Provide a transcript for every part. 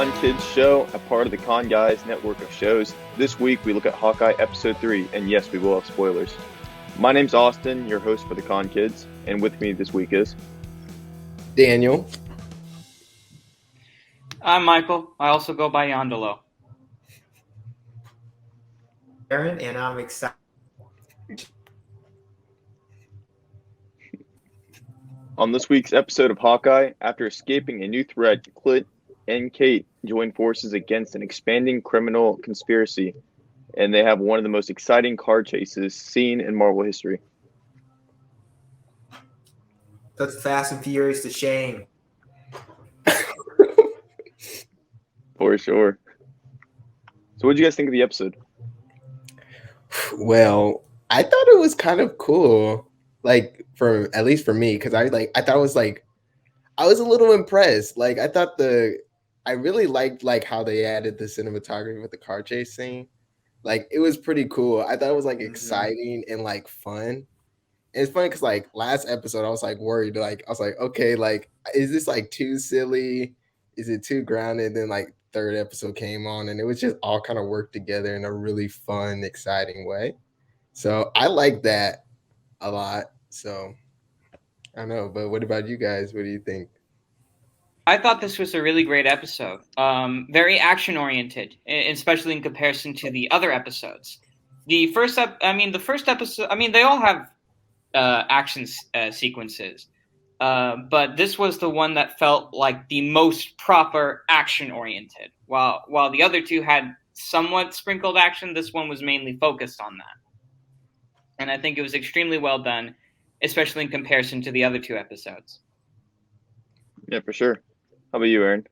Con Kids show, a part of the Con Guys network of shows. This week we look at Hawkeye Episode 3, and yes, we will have spoilers. My name's Austin, your host for the Con Kids, and with me this week is Daniel. I'm Michael. I also go by Yondolo. Aaron, and I'm excited. On this week's episode of Hawkeye, after escaping a new threat, Clint and Kate join forces against an expanding criminal conspiracy, and they have one of the most exciting car chases seen in Marvel history. Puts Fast and Furious to shame. For sure. So what did you guys think of the episode? Well, I thought it was kind of cool, for at least for me, because I thought it was I was a little impressed. I really liked how they added the cinematography with the car chase scene. It was pretty cool. I thought it was exciting and fun. And it's funny because last episode I was worried. I was okay, is this too silly? Is it too grounded? Then third episode came on and it was just all kind of worked together in a really fun, exciting way. So I like that a lot. So I don't know, but what about you guys? What do you think? I thought this was a really great episode. Very action oriented, especially in comparison to the other episodes. The first episode. They all have action sequences, but this was the one that felt like the most proper action oriented. While the other two had somewhat sprinkled action, this one was mainly focused on that, and I think it was extremely well done, especially in comparison to the other two episodes. Yeah, for sure. How about you, Aaron?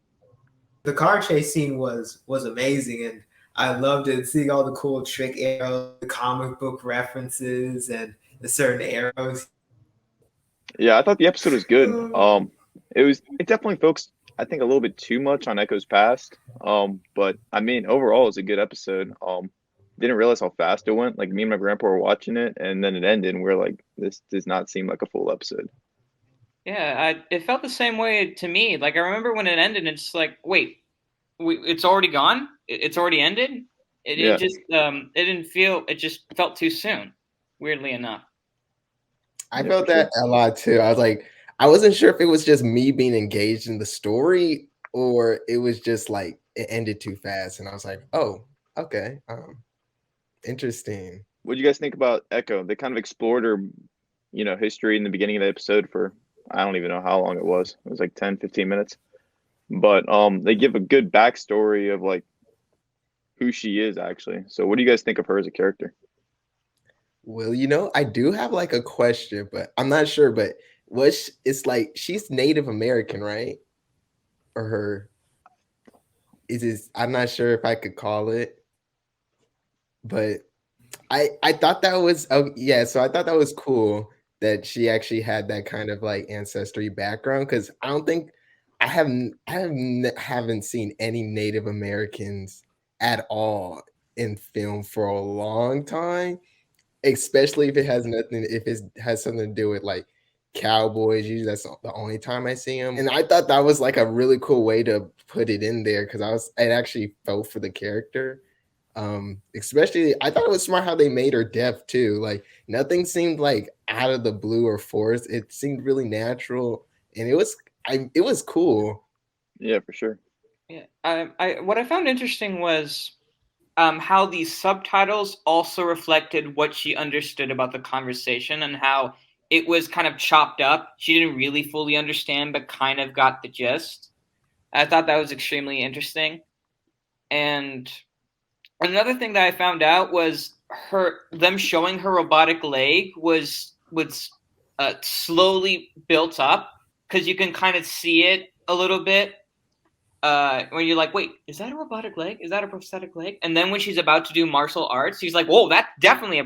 The car chase scene was amazing, and I loved it. Seeing all the cool trick arrows, the comic book references, and the certain arrows. Yeah, I thought the episode was good. It definitely focused, I think, a little bit too much on Echo's past. But I mean, overall, it was a good episode. Didn't realize how fast it went. Me and my grandpa were watching it, and then it ended, and we're like, this does not seem like a full episode. Yeah, it felt the same way to me. I remember when it ended, it's wait, it's already gone? It's already ended? It didn't feel, it just felt too soon, weirdly enough. I felt that a lot too. I wasn't sure if it was just me being engaged in the story or it was just it ended too fast. And I was like, oh, okay. Interesting. What do you guys think about Echo? They kind of explored her, history in the beginning of the episode for, I don't even know how long it was. It was 10, 15 minutes. But they give a good backstory of who she is actually. So what do you guys think of her as a character? Well, I do have a question, but I'm not sure. But it's she's Native American, right? Or her I'm not sure if I could call it. But I thought that was so I thought that was cool that she actually had that kind of ancestry background, because I don't think I haven't seen any Native Americans at all in film for a long time, especially if it has something to do with cowboys. Usually that's the only time I see them, and I thought that was a really cool way to put it in there because it actually felt for the character. Especially I thought it was smart how they made her deaf too. Nothing seemed out of the blue or forced. It seemed really natural, and it was cool. Yeah, for sure. Yeah, what I found interesting was how these subtitles also reflected what she understood about the conversation and how it was kind of chopped up. She didn't really fully understand, but kind of got the gist. I thought that was extremely interesting. And another thing that I found out was them showing her robotic leg was slowly built up, because you can kind of see it a little bit when you're wait, is that a robotic leg? Is that a prosthetic leg? And then when she's about to do martial arts, she's like, whoa, that's definitely a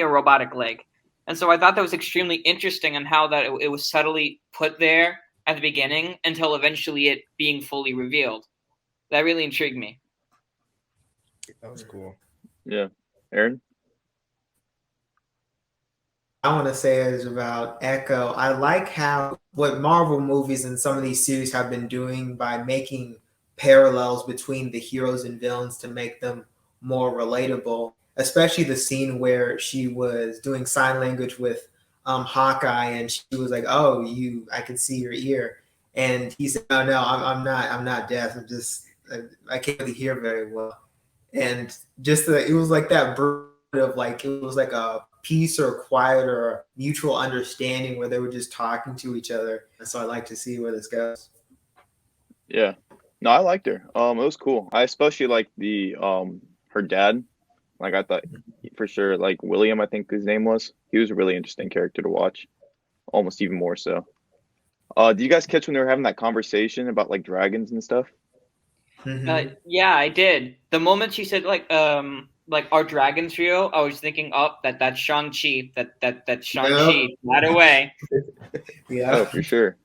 robotic leg. And so I thought that was extremely interesting on how that it was subtly put there at the beginning until eventually it being fully revealed. That really intrigued me. That was cool. Yeah. Aaron? I want to say is about Echo. I like how what Marvel movies and some of these series have been doing by making parallels between the heroes and villains to make them more relatable. Especially the scene where she was doing sign language with Hawkeye, and she was like, "Oh, I can see your ear," and he said, "Oh no, I'm not deaf. I can't really hear very well." And it was like that bird of like it was like a peace or quiet or a mutual understanding where they were just talking to each other. And so I like to see where this goes. Yeah. No, I liked her. It was cool. I especially liked the her dad. Like I thought for sure, like William, I think his name was. He was a really interesting character to watch, almost even more so. Do you guys catch when they were having that conversation about like dragons and stuff? Mm-hmm. Yeah, I did. The moment she said like our dragons real, I was thinking, oh, that's Shang-Chi. That's Yep. Shang-Chi right away. Oh, Yeah. for sure.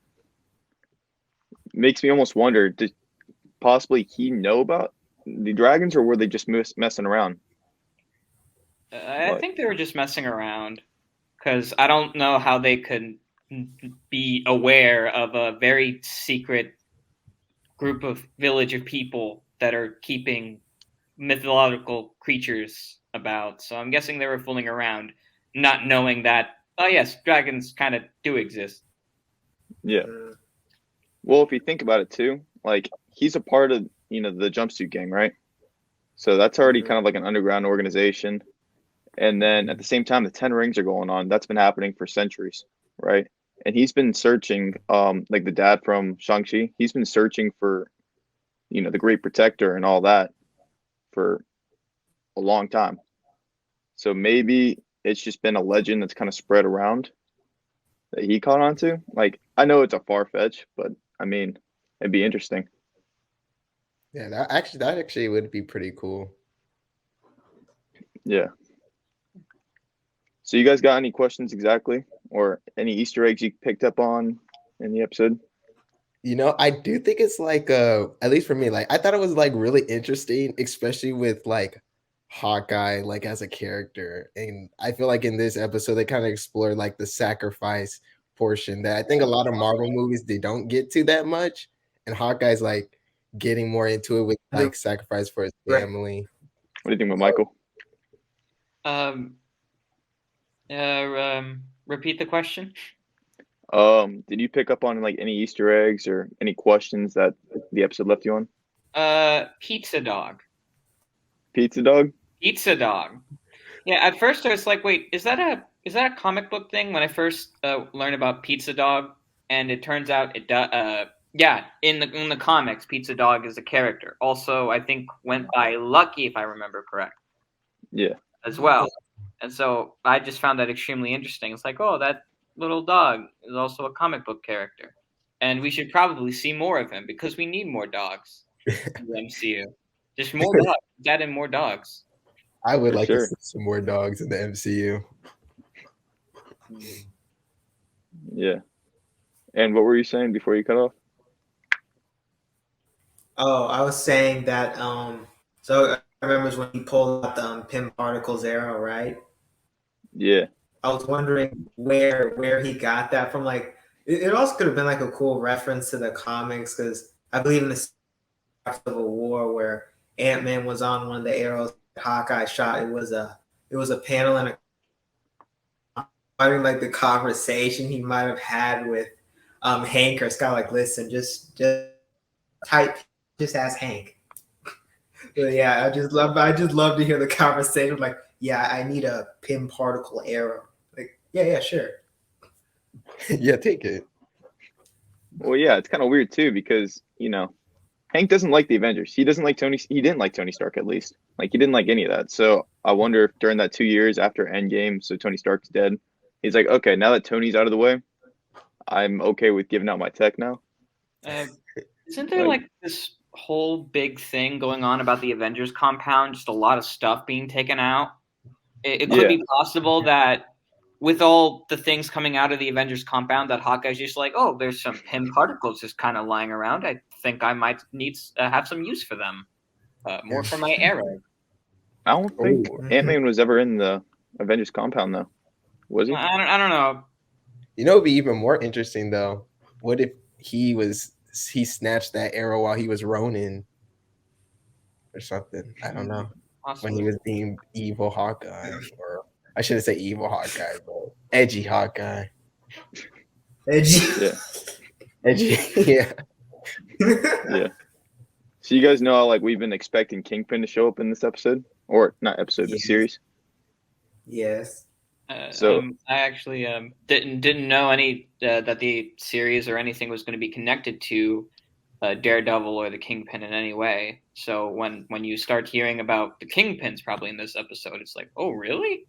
Makes me almost wonder, did possibly he know about the dragons, or were they just messing around? I But think they were just messing around because I don't know how they could be aware of a very secret group of village of people that are keeping mythological creatures about. So I'm guessing they were fooling around, not knowing that. Oh yes, dragons kind of do exist. yeah. Well, if you think about it too, like he's a part of, the jumpsuit gang, right? So that's already Mm-hmm. kind of like an underground organization. And then at the same time, the Ten Rings are going on. That's been happening for centuries, right? And he's been searching, like the dad from Shang-Chi, he's been searching for, the Great Protector and all that for a long time. So maybe it's just been a legend that's kind of spread around that he caught on to. Like, I know it's a far fetch, but I mean, it'd be interesting. Yeah, that actually would be pretty cool. Yeah. So you guys got any questions exactly, or any Easter eggs you picked up on in the episode? I do think it's like at least for me, like I thought it was like really interesting, especially with like Hawkeye like as a character. And I feel like in this episode they kind of explored like the sacrifice portion that I think a lot of Marvel movies they don't get to that much. And Hawkeye's like getting more into it with like sacrifice for his Right. family. What do you think about Michael? Um, repeat the question. Did you pick up on like any Easter eggs or any questions that the episode left you on? Pizza dog. Pizza dog? Pizza dog. Yeah, at first I was like, wait, is that a comic book thing? When I first learned about Pizza Dog, and it turns out it does. Yeah, in the comics, Pizza Dog is a character. Also, I think went by Lucky, if I remember correct, Yeah, as well. And so I just found that extremely interesting. It's like, oh, that little dog is also a comic book character, and we should probably see more of him because we need more dogs in the MCU. Just more dogs. Add in more dogs. I would for like to sure. see some more dogs in the MCU. Yeah. And what were you saying before you cut off? Oh, I was saying that so I remember when he pulled out the Pym Particles arrow, right? Yeah, I was wondering where he got that from. Like, it also could have been like a cool reference to the comics because I believe in the Civil War where Ant-Man was on one of the arrows that Hawkeye shot. It was a panel and like the conversation he might have had with Hank or Scott. Like, listen, just type, just ask Hank. But yeah, I just love to hear the conversation. Like, yeah, I need a Pym particle arrow. Like, yeah, sure. Yeah, take it. well, yeah, it's kind of weird too because Hank doesn't like the Avengers. He doesn't like Tony. He didn't like Tony Stark at least. Like he didn't like any of that. So I wonder if during that 2 years after Endgame, so Tony Stark's dead, he's like, okay, now that Tony's out of the way, I'm okay with giving out my tech now. Uh, Isn't there Like, like this whole big thing going on about the Avengers compound? Just a lot of stuff being taken out. It could yeah, be possible that with all the things coming out of the Avengers compound, that Hawkeye's just like, oh, there's some Pym particles just kind of lying around. I think I might need have some use for them. More for my arrow. I don't think Oh, Ant-Man was ever in the Avengers compound though. Was he? I don't know. You know, it'd be even more interesting though. What if he snatched that arrow while he was Ronin or something? I don't know. When he Possibly. was being evil Hawkeye, or I shouldn't say evil Hawkeye, but edgy Hawkeye. Yeah. Edgy, yeah. Yeah. So you guys know how like we've been expecting Kingpin to show up in this episode, or not episode, but Yes. series. Yes. So- I actually didn't know any that the series or anything was going to be connected to Daredevil or the Kingpin in any way. So when you start hearing about the Kingpins probably in this episode, it's like, oh really?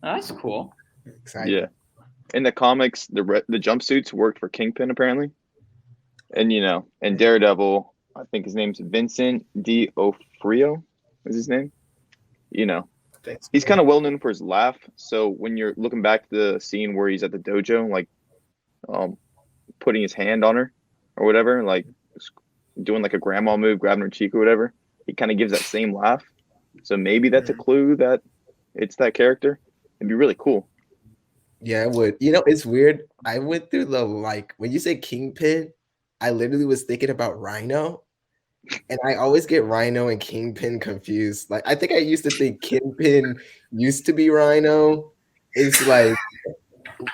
Oh, that's cool. Exciting. Yeah. In the comics, the jumpsuits worked for Kingpin apparently, and and Daredevil, I think his name's Vincent D'Onofrio, is his name. He's kind of well known for his laugh. So when you're looking back to the scene where he's at the dojo, like, putting his hand on her or whatever, like doing like a grandma move, grabbing her cheek or whatever, he kind of gives that same laugh. So maybe that's a clue that it's that character. It'd be really cool. Yeah, it would. You know, it's weird. I went through when you say Kingpin, I literally was thinking about Rhino. And I always get Rhino and Kingpin confused. Like, I think I used to think Kingpin used to be Rhino. It's like,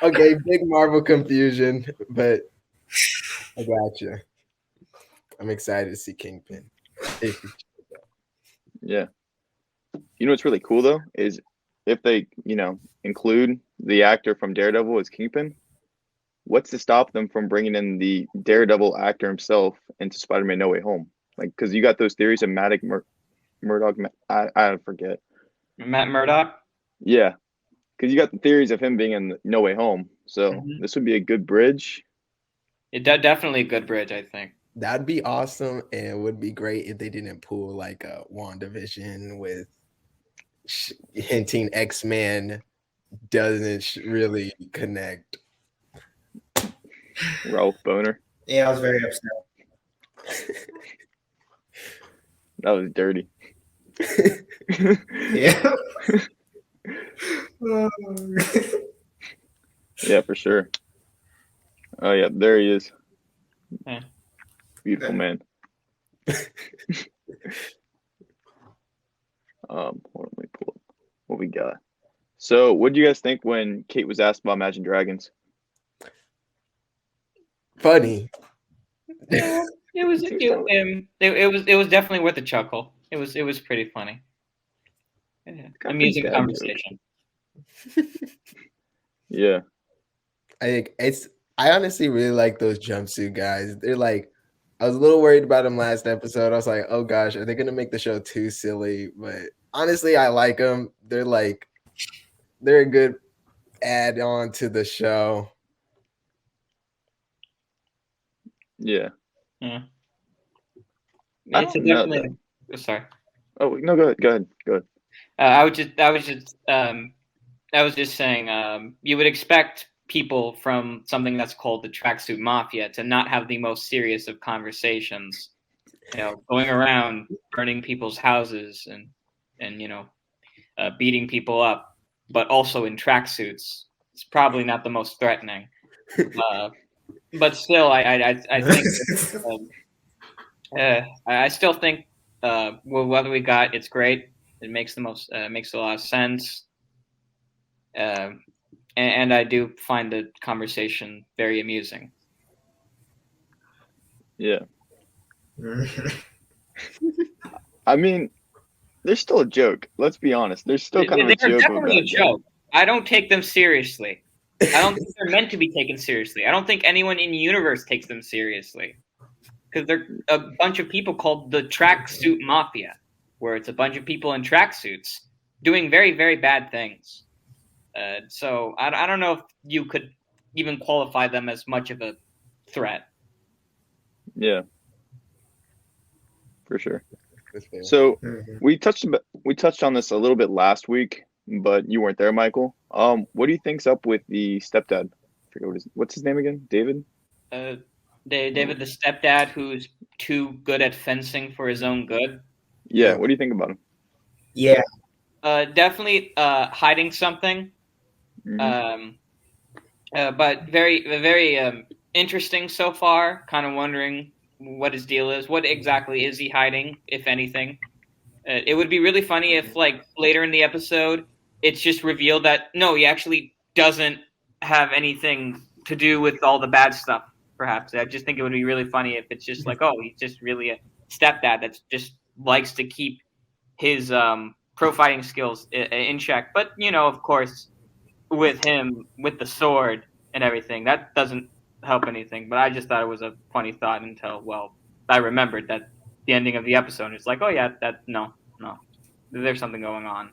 okay, big Marvel confusion, but I gotcha. I'm excited to see Kingpin. Yeah. You know what's really cool though is if they, include the actor from Daredevil as Kingpin, what's to stop them from bringing in the Daredevil actor himself into Spider-Man No Way Home? Like, because you got those theories of Murdoch. I forget. Matt Murdock. Yeah, because you got the theories of him being in No Way Home. So this would be a good bridge. Definitely a good bridge, I think. That'd be awesome, and it would be great if they didn't pull like a WandaVision with hinting X-Men doesn't really connect. Ralph Boner. Yeah, I was very upset. That was dirty. Yeah. Yeah, for sure. Oh yeah, there he is. Yeah. Beautiful man. Hold on, let me pull up what we got. So, what do you guys think when Kate was asked about Imagine Dragons? Funny. It was definitely worth a chuckle. It was pretty funny. Yeah. Amusing bad conversation. Yeah. I honestly really like those jumpsuit guys. They're like, I was a little worried about them last episode. I was like, oh gosh, are they gonna make the show too silly? But honestly, I like them. They're a good add on to the show. Yeah. Yeah. I It's don't know definitely. Sorry. Oh no, go ahead. I was just saying, you would expect people from something that's called the Tracksuit Mafia to not have the most serious of conversations, going around burning people's houses and beating people up, but also in tracksuits. It's probably not the most threatening, but still, I think I still think whether we got it's great. It makes a lot of sense. And I do find the conversation very amusing. Yeah. I mean, there's still a joke. Let's be honest. There's still kind of a They're joke. definitely a joke. I don't take them seriously. I don't think they're meant to be taken seriously. I don't think anyone in the universe takes them seriously. Because they're a bunch of people called the Tracksuit Mafia, where it's a bunch of people in tracksuits doing very, very bad things. So I don't know if you could even qualify them as much of a threat. Yeah, for sure. So we touched on this a little bit last week, but you weren't there, Michael. What do you think's up with the stepdad? I forget what's his name again? David. David, the stepdad, who's too good at fencing for his own good. Yeah. What do you think about him? Yeah. Definitely hiding something. Mhm. Um, but very interesting so far. Kind of wondering what his deal is. What exactly is he hiding, if anything? It would be really funny if, like, later in the episode, it's just revealed that no, he actually doesn't have anything to do with all the bad stuff. Perhaps I just think it would be really funny if it's just like, oh, he's just really a stepdad that just likes to keep his pro fighting skills in check. But of course, with him with the sword and everything, that doesn't help anything. But I just thought it was a funny thought until, well, I remembered that the ending of the episode. It's like, oh yeah, that no, there's something going on.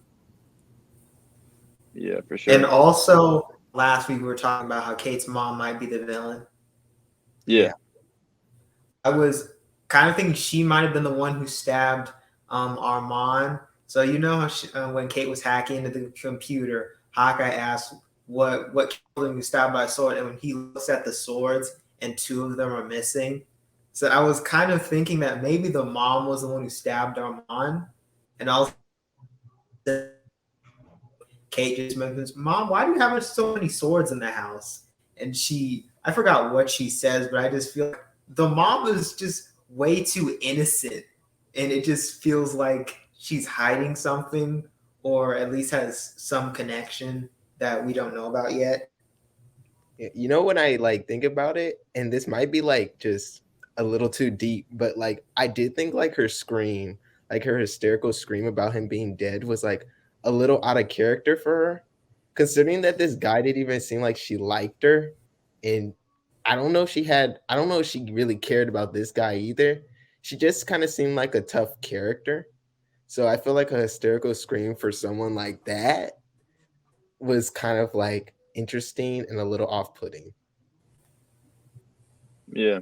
Yeah, for And sure. also, last week we were talking about how Kate's mom might be the villain. Yeah. I was kind of thinking she might have been the one who stabbed Armand. So you know how when Kate was hacking into the computer, Hawkeye asked what killed him, he stabbed by a sword, and when he looks at the swords and two of them are missing. So I was kind of thinking that maybe the mom was the one who stabbed Armand, and also Kate just mentions, "Mom, why do you have so many swords in the house?" And I forgot what she says, but I just feel like the mom is just way too innocent, and it just feels like she's hiding something, or at least has some connection that we don't know about yet. You know, when I like think about it, and this might be like just a little too deep, but like I did think like her scream, like her hysterical scream about him being dead was like a little out of character for her, considering that this guy didn't even seem like she liked her. And I don't know if she really cared about this guy either. She just kind of seemed like a tough character. So I feel like a hysterical scream for someone like that was kind of like interesting and a little off-putting. Yeah.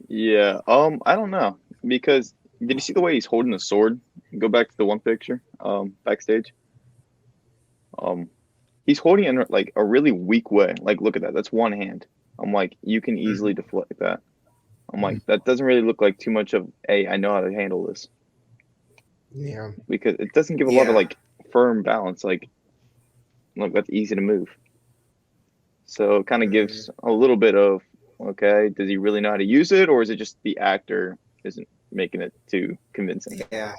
Yeah. I don't know because did you see the way he's holding the sword? Go back to the one picture, backstage. Um, he's holding it in like a really weak way. Like, look at that. That's one hand. I'm like, you can easily Mhm. deflect that. I'm like, that doesn't really look like too much of a. I know how to handle this Yeah. because it doesn't give a lot of Yeah. like firm balance. Like that's easy to move. So it kind of Mhm. gives a little bit of okay, does he really know how to use it, or is it just the actor isn't making it too convincing? Yeah.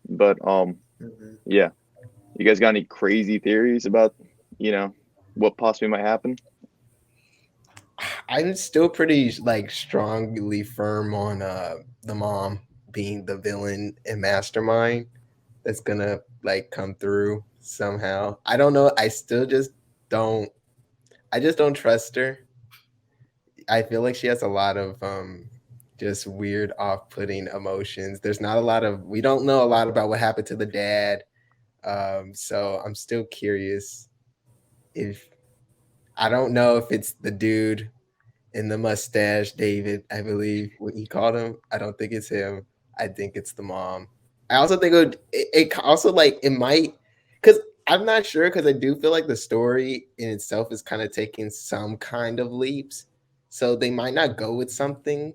But Mhm. yeah. You guys got any crazy theories about you know what possibly might happen? I'm still pretty like strongly firm on the mom being the villain and mastermind that's gonna like come through somehow. I don't know. Don't I just don't trust her. I feel like she has a lot of just weird off-putting emotions. There's not a lot of we don't know a lot about what happened to the dad. So I'm still curious if I don't know if it's the dude in the mustache, David, I believe what he called him. I don't think it's him. I think it's the mom. I also think it also like it might because I'm not sure because I do feel like the story in itself is kind of taking some kind of leaps, so they might not go with something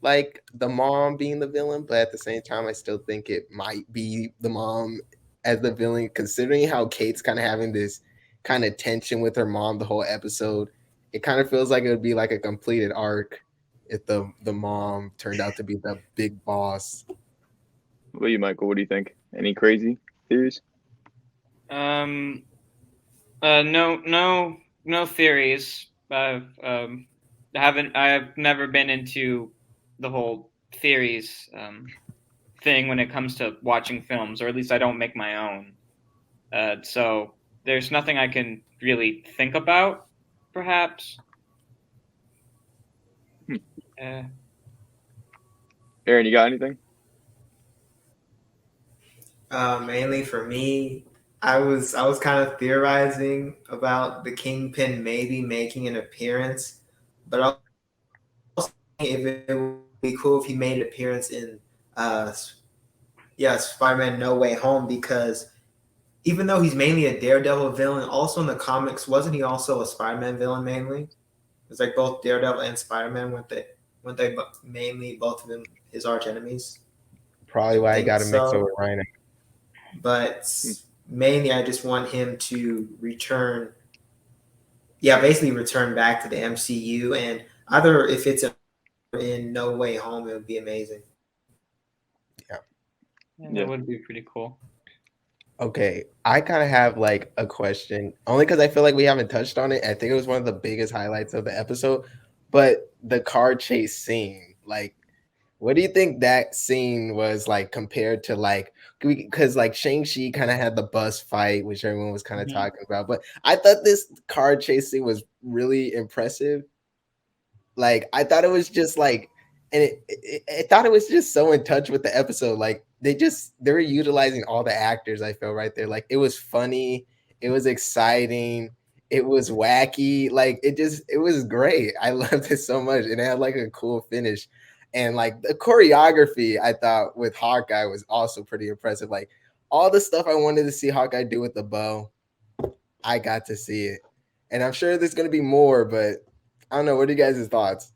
like the mom being the villain, but at the same time, I still think it might be the mom as the villain, considering how Kate's kind of having this kind of tension with her mom the whole episode. It kind of feels like it would be like a completed arc if the mom turned out to be the big boss. What about you, Michael? What do you think? Any crazy theories? Um, no theories. I've never been into the whole theories thing when it comes to watching films, or at least I don't make my own. So there's nothing I can really think about, perhaps. Hmm. Uh, Aaron, you got anything? Mainly for me, I was kind of theorizing about the Kingpin maybe making an appearance, but I was thinking if it would be cool if he made an appearance in uh yeah, Spider-Man No Way Home, because even though he's mainly a Daredevil villain, also in the comics, wasn't he also a Spider-Man villain mainly? It's like both Daredevil and Spider-Man weren't they mainly both of them his arch enemies? Probably I why I think got to mix it with so. Rhino. but mainly I just want him to return. Yeah, basically return back to the MCU, and either if it's in No Way Home, it would be amazing. Yeah, Yeah. that would be pretty cool. Okay, I kind of have like a question, only because I feel like we haven't touched on it. I think it was one of the biggest highlights of the episode, but the car chase scene, like, what do you think that scene was like compared to like, because like Shang-Chi kind of had the bus fight, which everyone was kind of Mhm. talking about, but I thought this car chase scene was really impressive. Like I thought it was just like, and I thought it was just so in touch with the episode. Like they were utilizing all the actors. I felt right there. Like it was funny, it was exciting, it was wacky. Like it was great. I loved it so much, and it had like a cool finish. And like the choreography, I thought with Hawkeye was also pretty impressive. Like all the stuff I wanted to see Hawkeye do with the bow, I got to see it, and I'm sure there's gonna be more, but I don't know. What are you guys' thoughts?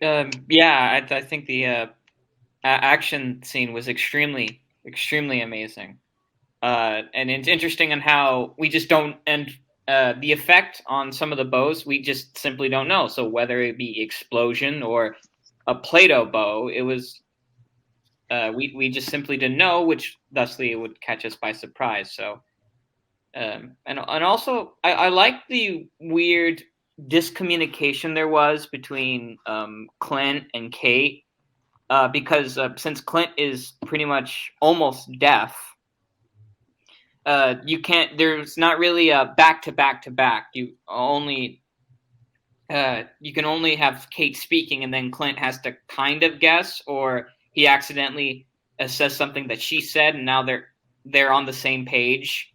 Yeah, I think the action scene was extremely amazing. And it's interesting on how we just don't, and the effect on some of the bows, we just simply don't know. So whether it be explosion or a Play-Doh bow, it was we just simply didn't know, which thusly it would catch us by surprise. So and also I like the weird discommunication there was between Clint and Kate, because since Clint is pretty much almost deaf, you can't. There's not really a back to back to back. You can only have Kate speaking, and then Clint has to kind of guess, or he accidentally says something that she said, and now they're on the same page.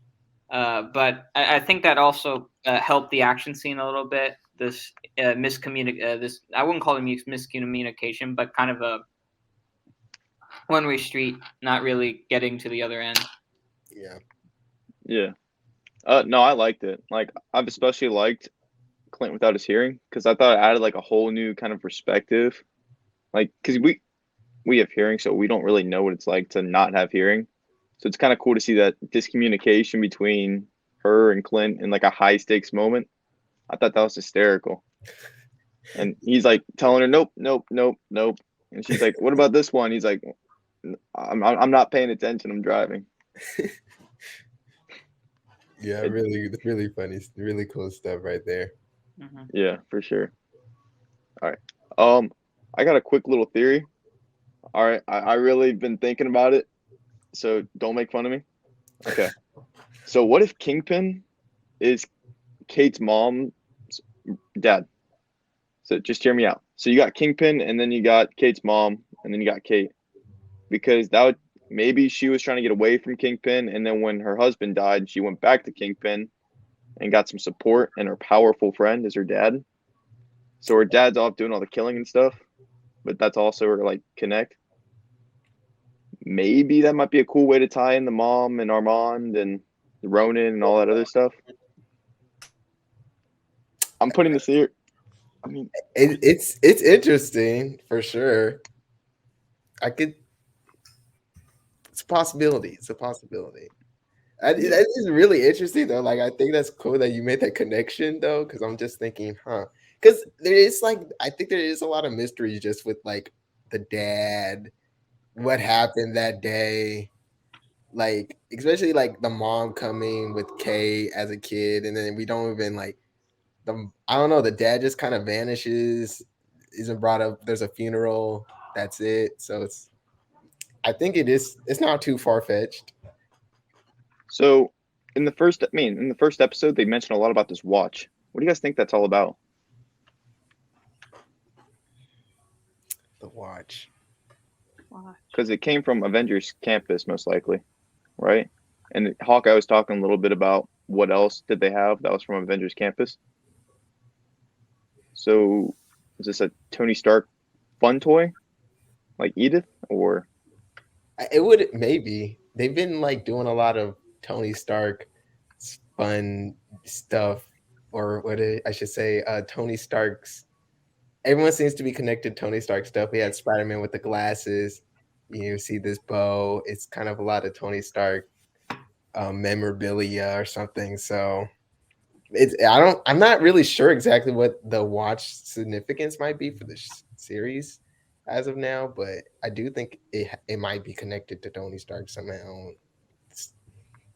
But I think that also helped the action scene a little bit. This this I wouldn't call it miscommunication, but kind of a one-way street, not really getting to the other end. Yeah. Yeah. No, I liked it. Like I've especially liked Clint without his hearing because I thought it added like a whole new kind of perspective. Like because we have hearing, so we don't really know what it's like to not have hearing. So it's kind of cool to see that discommunication between her and Clint in like a high stakes moment. I thought that was hysterical. And he's like telling her, "Nope, nope, nope, nope," and she's like, "What about this one?" He's like, "I'm not paying attention. I'm driving." Yeah, It, really funny, really cool stuff right there. Mm-hmm. yeah, for sure. All right. I got a quick little theory. All right, I really been thinking about it, so don't make fun of me. Okay. So what if Kingpin is Kate's mom's dad? So just hear me out. So you got Kingpin, and then you got Kate's mom, and then you got Kate. Because that would maybe she was trying to get away from Kingpin, and then when her husband died, she went back to Kingpin and got some support, and her powerful friend is her dad. So her dad's off doing all the killing and stuff, but that's also her like connect. Maybe that might be a cool way to tie in the mom and Armand and Ronan and all that other stuff. I'm putting this here. I mean, It's interesting for sure. I could. It's a possibility. It's a possibility. yeah. That is really interesting though. Like I think that's cool that you made that connection though, because I'm just thinking, huh? Because there is like I think there is a lot of mystery just with like the dad, what happened that day, like especially like the mom coming with Kay as a kid, and then we don't even like the I don't know, the dad just kind of vanishes, isn't brought up. There's a funeral, that's it. So I think it's not too far fetched. So in the first episode, they mentioned a lot about this watch. What do you guys think that's all about? The watch. Because it came from Avengers Campus, most likely, right? And Hawkeye was talking a little bit about what else did they have that was from Avengers Campus. So, is this a Tony Stark fun toy, like Edith, or It would maybe they've been like doing a lot of Tony Stark fun stuff, or I should say, Tony Stark's. Everyone seems to be connected to Tony Stark stuff. We had Spider Man with the glasses. You see this bow. It's kind of a lot of Tony Stark memorabilia or something. So I'm not really sure exactly what the watch significance might be for this series as of now, but I do think it might be connected to Tony Stark somehow,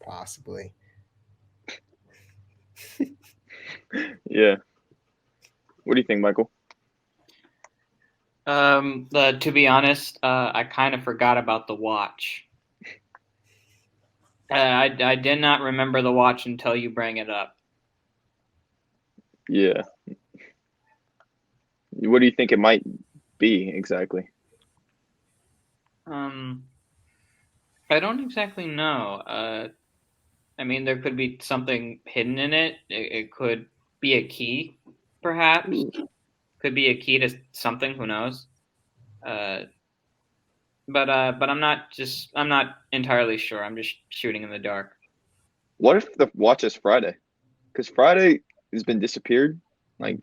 possibly. Yeah. What do you think, Michael? To be honest, I kind of forgot about the watch. I did not remember the watch until you bring it up. Yeah. What do you think it might be exactly? I don't exactly know. I mean, there could be something hidden in it. It could be a key, perhaps. Could be a key to something. Who knows? But I'm not entirely sure. I'm just shooting in the dark. What if the watch is Friday? Because Friday has been disappeared. What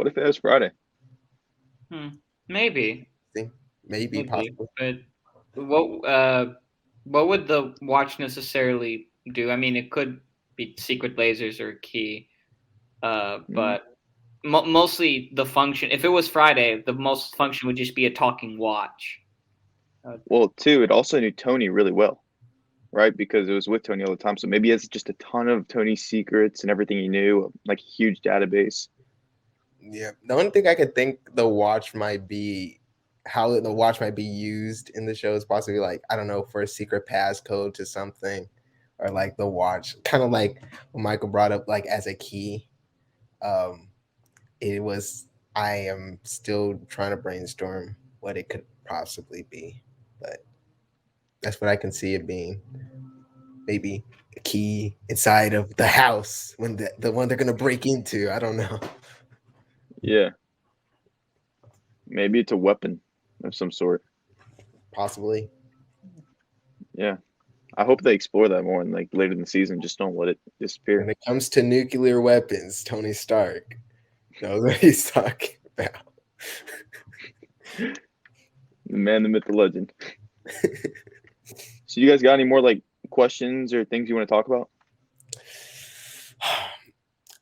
if it was Friday? Maybe. Maybe possible. But what would the watch necessarily do? I mean, it could be secret lasers or a key. But mostly the function. If it was Friday, the most function would just be a talking watch. Well, too, it also knew Tony really well, right? Because it was with Tony all the time. So maybe it's just a ton of Tony's secrets and everything he knew, like a huge database. Yeah. The only thing I could think the watch might be, how the watch might be used in the show is possibly like, I don't know, for a secret passcode to something, or like the watch, kind of like what Michael brought up, like as a key. It was, I am still trying to brainstorm what it could possibly be, but that's what I can see it being. Maybe a key inside of the house when the one they're gonna break into. I don't know. Yeah. Maybe it's a weapon of some sort. Possibly. Yeah. I hope they explore that more and like later in the season. Just don't let it disappear. When it comes to nuclear weapons, Tony Stark knows what he's talking about. The man, the myth, the legend. So you guys got any more like questions or things you want to talk about?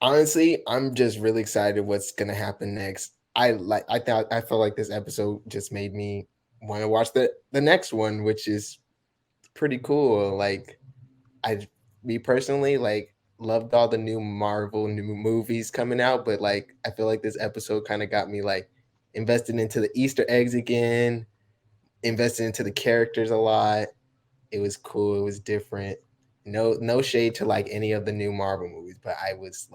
Honestly, I'm just really excited what's gonna happen next. I felt like this episode just made me want to watch the next one, which is pretty cool. Like, me personally, like, loved all the new movies coming out, but like I feel like this episode kind of got me like invested into the Easter eggs again, invested into the characters a lot. It was cool. It was different. No shade to like any of the new Marvel movies, but I was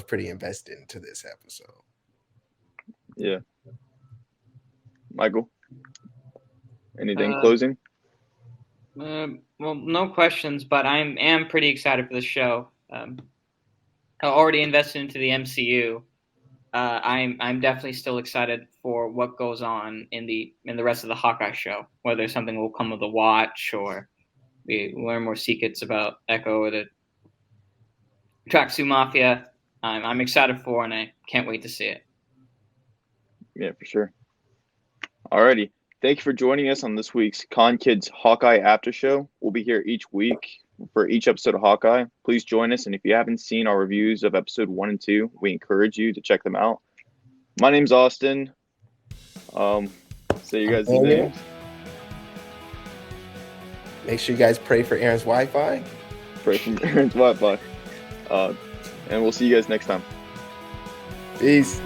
pretty invested into this episode. Yeah. Michael, anything closing? Well, no questions, but I am pretty excited for the show. I already invested into the MCU. I'm definitely still excited for what goes on in the rest of the Hawkeye show. Whether something will come of the watch, or we learn more secrets about Echo or the Tracksuit Mafia. I'm excited for, and I can't wait to see it. Yeah, for sure. Alrighty. Thank you for joining us on this week's Con Kids Hawkeye After Show. We'll be here each week for each episode of Hawkeye. Please join us, and if you haven't seen our reviews of episode 1 and 2, we encourage you to check them out. My name's Austin. Say you guys' names. Make sure you guys pray for Aaron's Wi-Fi. Pray for Aaron's Wi-Fi. And we'll see you guys next time. Peace.